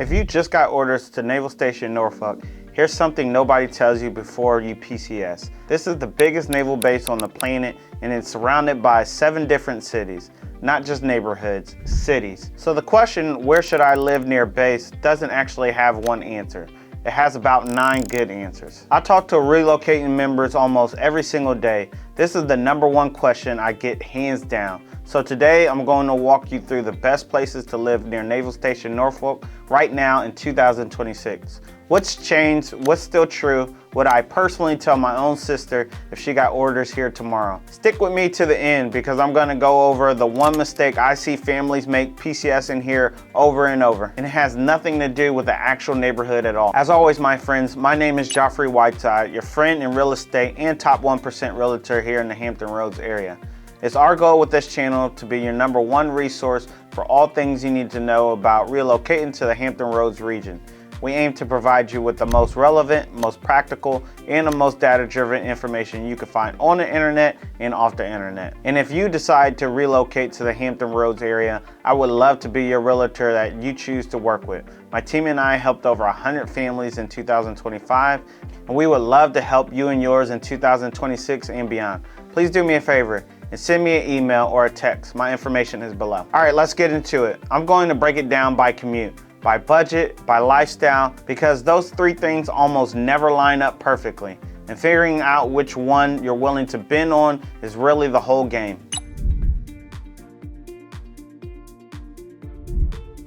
If you just got orders to Naval Station Norfolk, here's something nobody tells you before you PCS. This is the biggest naval base on the planet, and it's surrounded by 7 different cities. Not just neighborhoods, cities. So the question, where should I live near base, doesn't actually have one answer. It has about 9 good answers. I talk to relocating members almost every single day. This is the #1 question I get hands down. So today I'm going to walk you through the best places to live near Naval Station Norfolk right now in 2026. What's changed? What's still true? Would I personally tell my own sister if she got orders here tomorrow? Stick with me to the end because I'm gonna go over the one mistake I see families make PCSing here over and over. And it has nothing to do with the actual neighborhood at all. As always, my friends, my name is Geoffrey Whiteside, your friend in real estate and top 1% realtor here in the Hampton Roads area. It's our goal with this channel to be your #1 resource for all things you need to know about relocating to the Hampton Roads region. We aim to provide you with the most relevant, most practical, and the most data-driven information you can find on the internet and off the internet. And if you decide to relocate to the Hampton Roads area, I would love to be your realtor that you choose to work with. My team and I helped over 100 families in 2025, and we would love to help you and yours in 2026 and beyond. Please do me a favor and send me an email or a text. My information is below. All right, let's get into it. I'm going to break it down by commute, by budget, by lifestyle, because those 3 things almost never line up perfectly. And figuring out which one you're willing to bend on is really the whole game.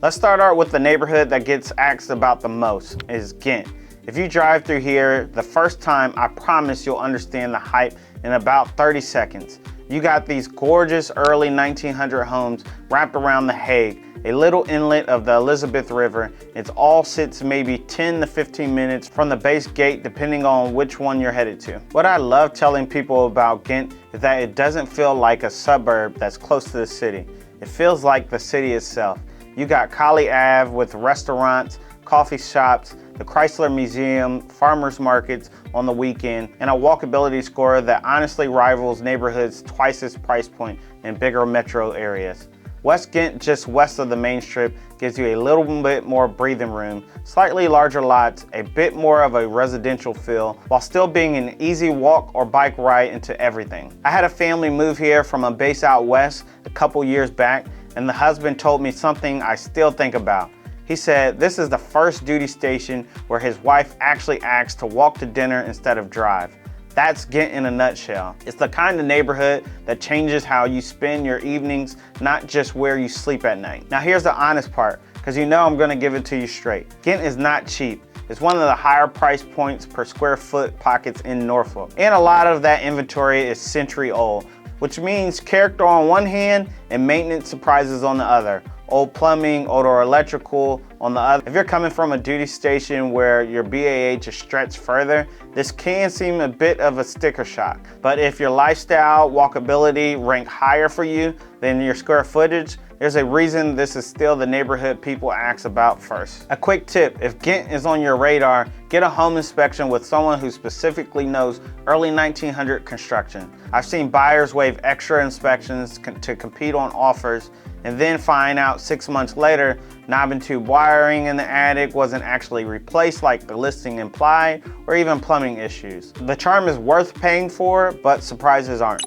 Let's start out with the neighborhood that gets asked about the most, is Ghent. If you drive through here the first time, I promise you'll understand the hype in about 30 seconds. You got these gorgeous early 1900 homes wrapped around the Hague, a little inlet of the Elizabeth River. It all sits maybe 10 to 15 minutes from the base gate depending on which one you're headed to. What I love telling people about Ghent is that it doesn't feel like a suburb that's close to the city. It feels like the city itself. You got Colley Ave with restaurants, coffee shops, the Chrysler Museum, farmers markets on the weekend, and a walkability score that honestly rivals neighborhoods twice its price point in bigger metro areas. West Ghent, just west of the main strip, gives you a little bit more breathing room, slightly larger lots, a bit more of a residential feel, while still being an easy walk or bike ride into everything. I had a family move here from a base out west a couple years back, and the husband told me something I still think about. He said this is the first duty station where his wife actually asked to walk to dinner instead of drive. That's Ghent in a nutshell. It's the kind of neighborhood that changes how you spend your evenings, not just where you sleep at night. Now here's the honest part, because you know I'm gonna give it to you straight. Ghent is not cheap. It's one of the higher price points per square foot pockets in Norfolk. And a lot of that inventory is century old, which means character on one hand and maintenance surprises on the other. Old plumbing, old or electrical on the other. If you're coming from a duty station where your BAH is stretched further, this can seem a bit of a sticker shock. But if your lifestyle, walkability rank higher for you than your square footage, there's a reason this is still the neighborhood people ask about first. A quick tip, if Ghent is on your radar, get a home inspection with someone who specifically knows early 1900 construction. I've seen buyers waive extra inspections to compete on offers, and then find out 6 months later, knob and tube wiring in the attic wasn't actually replaced like the listing implied, or even plumbing issues. The charm is worth paying for, but surprises aren't.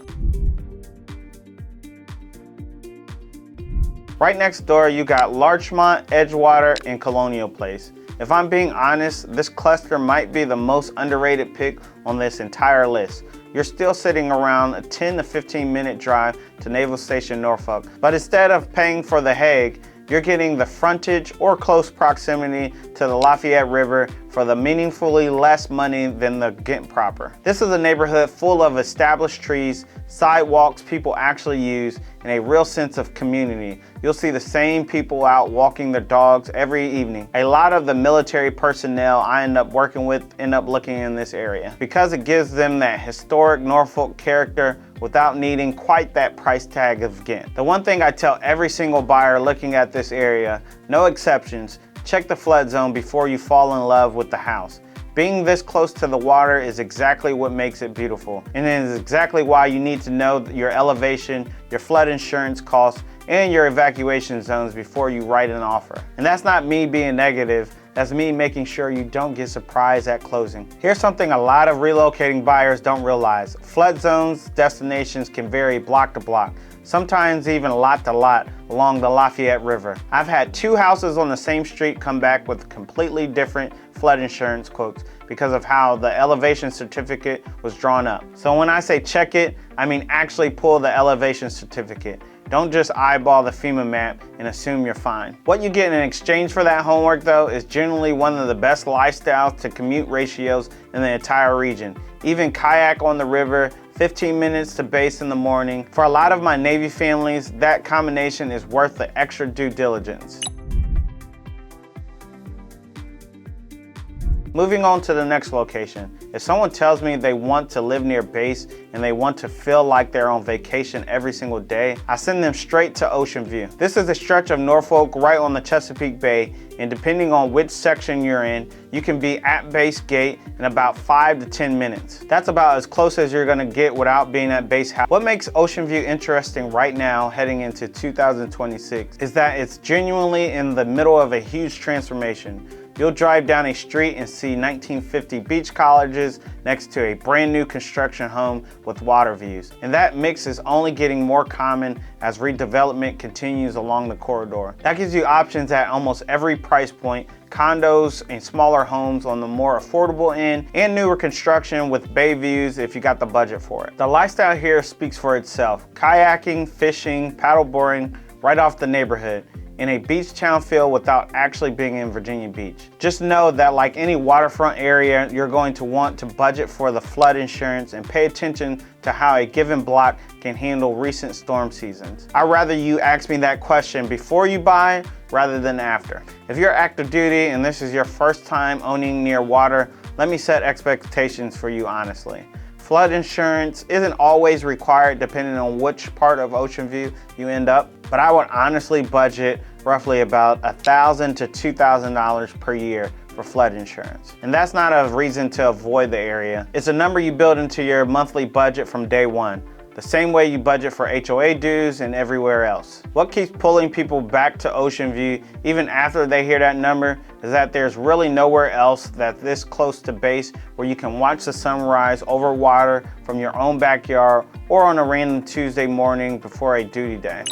Right next door, you got Larchmont, Edgewater, and Colonial Place. If I'm being honest, this cluster might be the most underrated pick on this entire list. You're still sitting around a 10 to 15 minute drive to Naval Station Norfolk, but instead of paying for the Hague, you're getting the frontage or close proximity to the Lafayette River for the meaningfully less money than the Ghent proper. This is a neighborhood full of established trees, sidewalks people actually use, and a real sense of community. You'll see the same people out walking their dogs every evening. A lot of the military personnel I end up working with end up looking in this area because it gives them that historic Norfolk character without needing quite that price tag of Ghent. The one thing I tell every single buyer looking at this area, no exceptions, check the flood zone before you fall in love with the house. Being this close to the water is exactly what makes it beautiful. And it is exactly why you need to know your elevation, your flood insurance costs, and your evacuation zones before you write an offer. And that's not me being negative, that's me making sure you don't get surprised at closing. Here's something a lot of relocating buyers don't realize. Flood zones destinations can vary block to block, sometimes even lot to lot along the Lafayette River. I've had 2 houses on the same street come back with completely different flood insurance quotes because of how the elevation certificate was drawn up. So when I say check it, I mean actually pull the elevation certificate. Don't just eyeball the FEMA map and assume you're fine. What you get in exchange for that homework though is generally one of the best lifestyles to commute ratios in the entire region. Even kayak on the river, 15 minutes to base in the morning. For a lot of my Navy families, that combination is worth the extra due diligence. Moving on to the next location. If someone tells me they want to live near base and they want to feel like they're on vacation every single day, I send them straight to Ocean View. This is a stretch of Norfolk right on the Chesapeake Bay, and depending on which section you're in, you can be at base gate in about 5 to 10 minutes. That's about as close as you're gonna get without being at base house. What makes Ocean View interesting right now heading into 2026 is that it's genuinely in the middle of a huge transformation. You'll drive down a street and see 1950 beach cottages next to a brand new construction home with water views. And that mix is only getting more common as redevelopment continues along the corridor. That gives you options at almost every price point, condos and smaller homes on the more affordable end, and newer construction with bay views if you got the budget for it. The lifestyle here speaks for itself. Kayaking, fishing, paddleboarding, right off the neighborhood, in a beach town feel without actually being in Virginia Beach. Just know that like any waterfront area, you're going to want to budget for the flood insurance and pay attention to how a given block can handle recent storm seasons. I'd rather you ask me that question before you buy rather than after. If you're active duty and this is your first time owning near water, let me set expectations for you honestly. Flood insurance isn't always required depending on which part of Ocean View you end up, but I would honestly budget roughly about $1,000 to $2,000 per year for flood insurance. And that's not a reason to avoid the area. It's a number you build into your monthly budget from day one, the same way you budget for HOA dues and everywhere else. What keeps pulling people back to Ocean View even after they hear that number is that there's really nowhere else that's this close to base where you can watch the sunrise over water from your own backyard or on a random Tuesday morning before a duty day.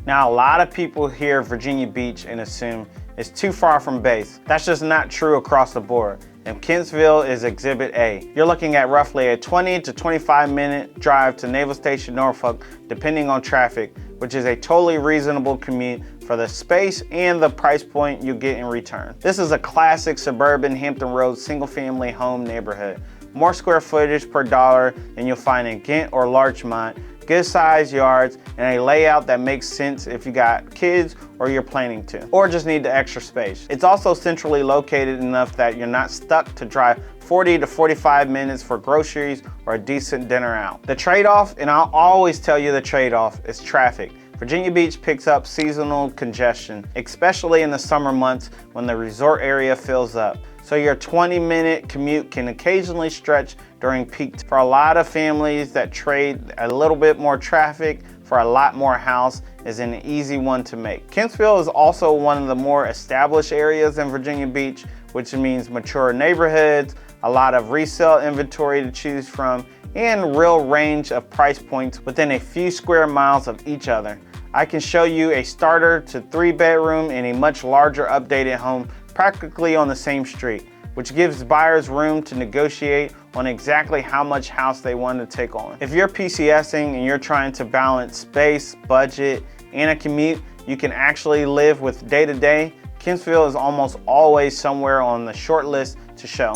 Now, a lot of people hear Virginia Beach and assume it's too far from base. That's just not true across the board. And Kentsville is Exhibit A. You're looking at roughly a 20 to 25 minute drive to Naval Station Norfolk, depending on traffic, which is a totally reasonable commute for the space and the price point you get in return. This is a classic suburban Hampton Roads single-family home neighborhood. More square footage per dollar than you'll find in Ghent or Larchmont, good sized yards, and a layout that makes sense if you got kids or you're planning to, or just need the extra space. It's also centrally located enough that you're not stuck to drive 40 to 45 minutes for groceries or a decent dinner out. The trade-off, and I'll always tell you the trade-off, is traffic. Virginia Beach picks up seasonal congestion, especially in the summer months when the resort area fills up. So your 20-minute commute can occasionally stretch during peak. For a lot of families that trade a little bit more traffic for a lot more house is an easy one to make. Kentsville is also one of the more established areas in Virginia Beach, which means mature neighborhoods, a lot of resale inventory to choose from, and real range of price points within a few square miles of each other. I can show you a starter to 3-bedroom and a much larger updated home practically on the same street, which gives buyers room to negotiate on exactly how much house they want to take on. If you're PCSing and you're trying to balance space, budget, and a commute you can actually live with day to day, Kentsville is almost always somewhere on the short list to show.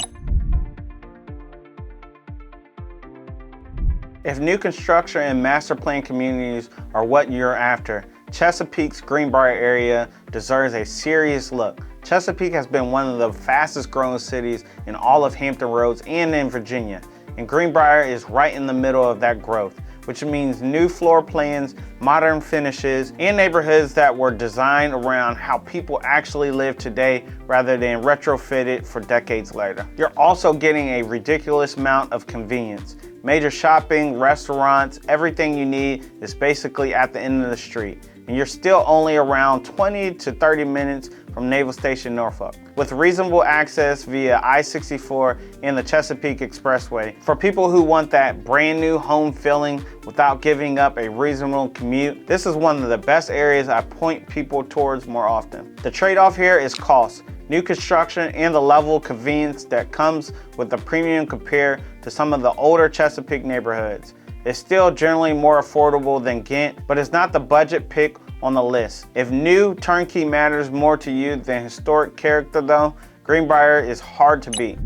If new construction and master plan communities are what you're after, Chesapeake's Greenbrier area deserves a serious look. Chesapeake has been one of the fastest growing cities in all of Hampton Roads and in Virginia, and Greenbrier is right in the middle of that growth, which means new floor plans, modern finishes, and neighborhoods that were designed around how people actually live today rather than retrofitted for decades later. You're also getting a ridiculous amount of convenience. Major shopping, restaurants, everything you need is basically at the end of the street. And you're still only around 20 to 30 minutes from Naval Station Norfolk, with reasonable access via I-64 and the Chesapeake Expressway. For people who want that brand new home feeling without giving up a reasonable commute, this is one of the best areas I point people towards more often. The trade-off here is cost. New construction and the level of convenience that comes with the premium compared to some of the older Chesapeake neighborhoods. It's still generally more affordable than Ghent, but it's not the budget pick on the list. If new turnkey matters more to you than historic character though, Greenbrier is hard to beat.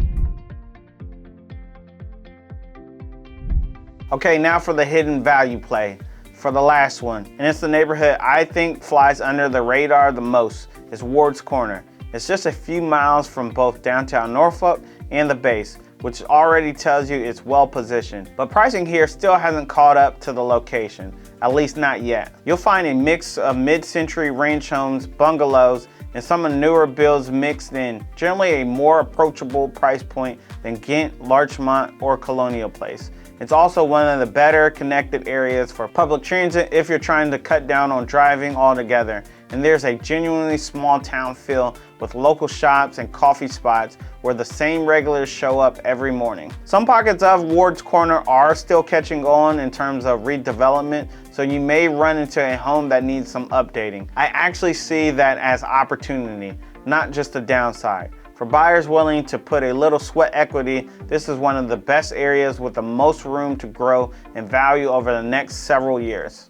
Okay, now for the hidden value play, for the last one. And it's the neighborhood I think flies under the radar the most. It's Ward's Corner. It's just a few miles from both downtown Norfolk and the base, which already tells you it's well positioned. But pricing here still hasn't caught up to the location, at least not yet. You'll find a mix of mid-century ranch homes, bungalows, and some of the newer builds mixed in, generally a more approachable price point than Ghent, Larchmont, or Colonial Place. It's also one of the better connected areas for public transit if you're trying to cut down on driving altogether. And there's a genuinely small town feel with local shops and coffee spots where the same regulars show up every morning. Some pockets of Ward's Corner are still catching on in terms of redevelopment, so you may run into a home that needs some updating. I actually see that as opportunity, not just a downside. For buyers willing to put a little sweat equity, this is one of the best areas with the most room to grow and value over the next several years.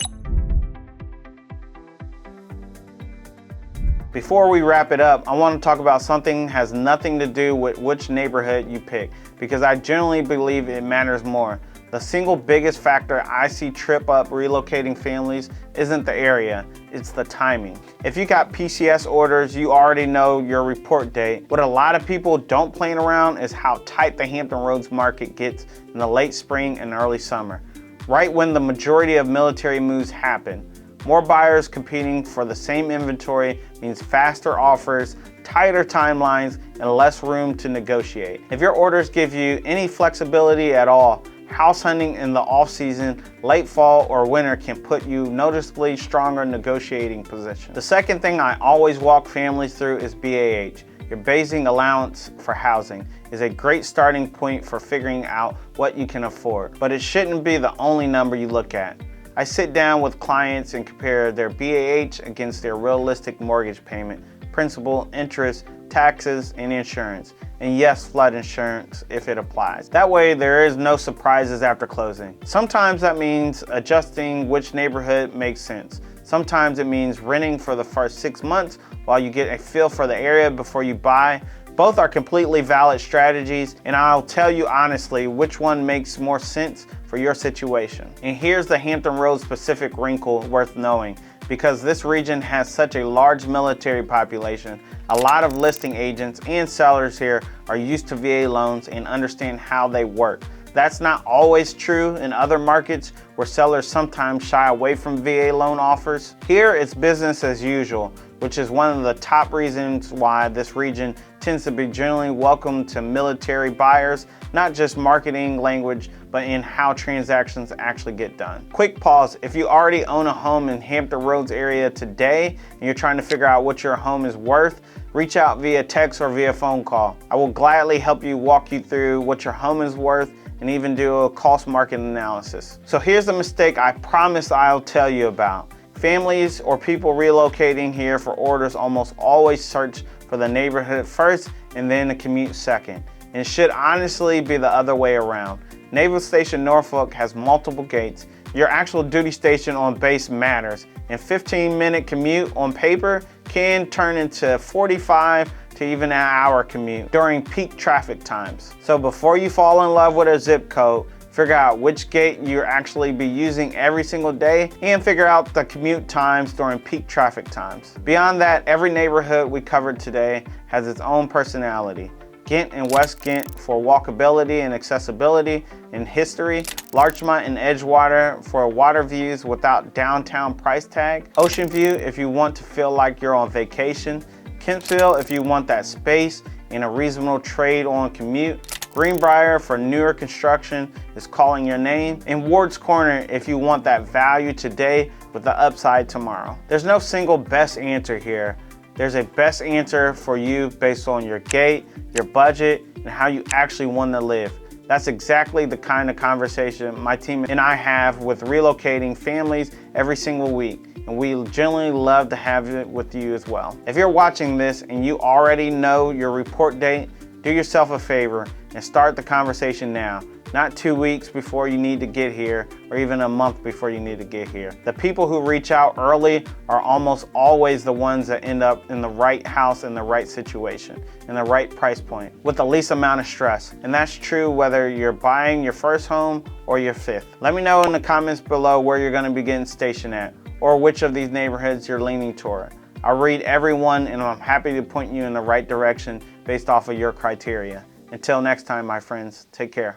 Before we wrap it up, I want to talk about something that has nothing to do with which neighborhood you pick, because I generally believe it matters more. The single biggest factor I see trip up relocating families isn't the area, it's the timing. If you got PCS orders, you already know your report date. What a lot of people don't plan around is how tight the Hampton Roads market gets in the late spring and early summer, right when the majority of military moves happen. More buyers competing for the same inventory means faster offers, tighter timelines, and less room to negotiate. If your orders give you any flexibility at all, house hunting in the off-season, late fall or winter can put you noticeably stronger negotiating position. The second thing I always walk families through is BAH. Your Basing Allowance for Housing is a great starting point for figuring out what you can afford, but it shouldn't be the only number you look at. I sit down with clients and compare their BAH against their realistic mortgage payment, principal, interest, taxes, and insurance. And yes, flood insurance if it applies. That way there is no surprises after closing. Sometimes that means adjusting which neighborhood makes sense. Sometimes it means renting for the first 6 months while you get a feel for the area before you buy. Both are completely valid strategies, and I'll tell you honestly which one makes more sense for your situation. And here's the Hampton Roads specific wrinkle worth knowing. Because this region has such a large military population, a lot of listing agents and sellers here are used to VA loans and understand how they work. That's not always true in other markets where sellers sometimes shy away from VA loan offers. Here it's business as usual, which is one of the top reasons why this region tends to be generally welcome to military buyers, not just marketing language, but in how transactions actually get done. Quick pause, if you already own a home in Hampton Roads area today and you're trying to figure out what your home is worth, reach out via text or via phone call. I will gladly help you walk you through what your home is worth and even do a cost market analysis. So here's the mistake I promise I'll tell you about. Families or people relocating here for orders almost always search for the neighborhood first and then the commute second. And it should honestly be the other way around. Naval Station Norfolk has multiple gates. Your actual duty station on base matters, and 15-minute commute on paper can turn into 45 to even an hour commute during peak traffic times. So before you fall in love with a zip code, figure out which gate you'll actually be using every single day and figure out the commute times during peak traffic times. Beyond that, every neighborhood we covered today has its own personality. Ghent and West Ghent for walkability and accessibility and history, Larchmont and Edgewater for water views without downtown price tag, Ocean View if you want to feel like you're on vacation, Kentville if you want that space and a reasonable trade on commute, Greenbrier for newer construction is calling your name, and Ward's Corner if you want that value today with the upside tomorrow. There's no single best answer here. There's a best answer for you based on your gate, your budget, and how you actually want to live. That's exactly the kind of conversation my team and I have with relocating families every single week, and we generally love to have it with you as well. If you're watching this and you already know your report date, do yourself a favor and start the conversation now. Not 2 weeks before you need to get here, or even a month before you need to get here. The people who reach out early are almost always the ones that end up in the right house, in the right situation, in the right price point, with the least amount of stress. And that's true whether you're buying your first home or your fifth. Let me know in the comments below where you're gonna be getting stationed at, or which of these neighborhoods you're leaning toward. I'll read every one, and I'm happy to point you in the right direction based off of your criteria. Until next time, my friends, take care.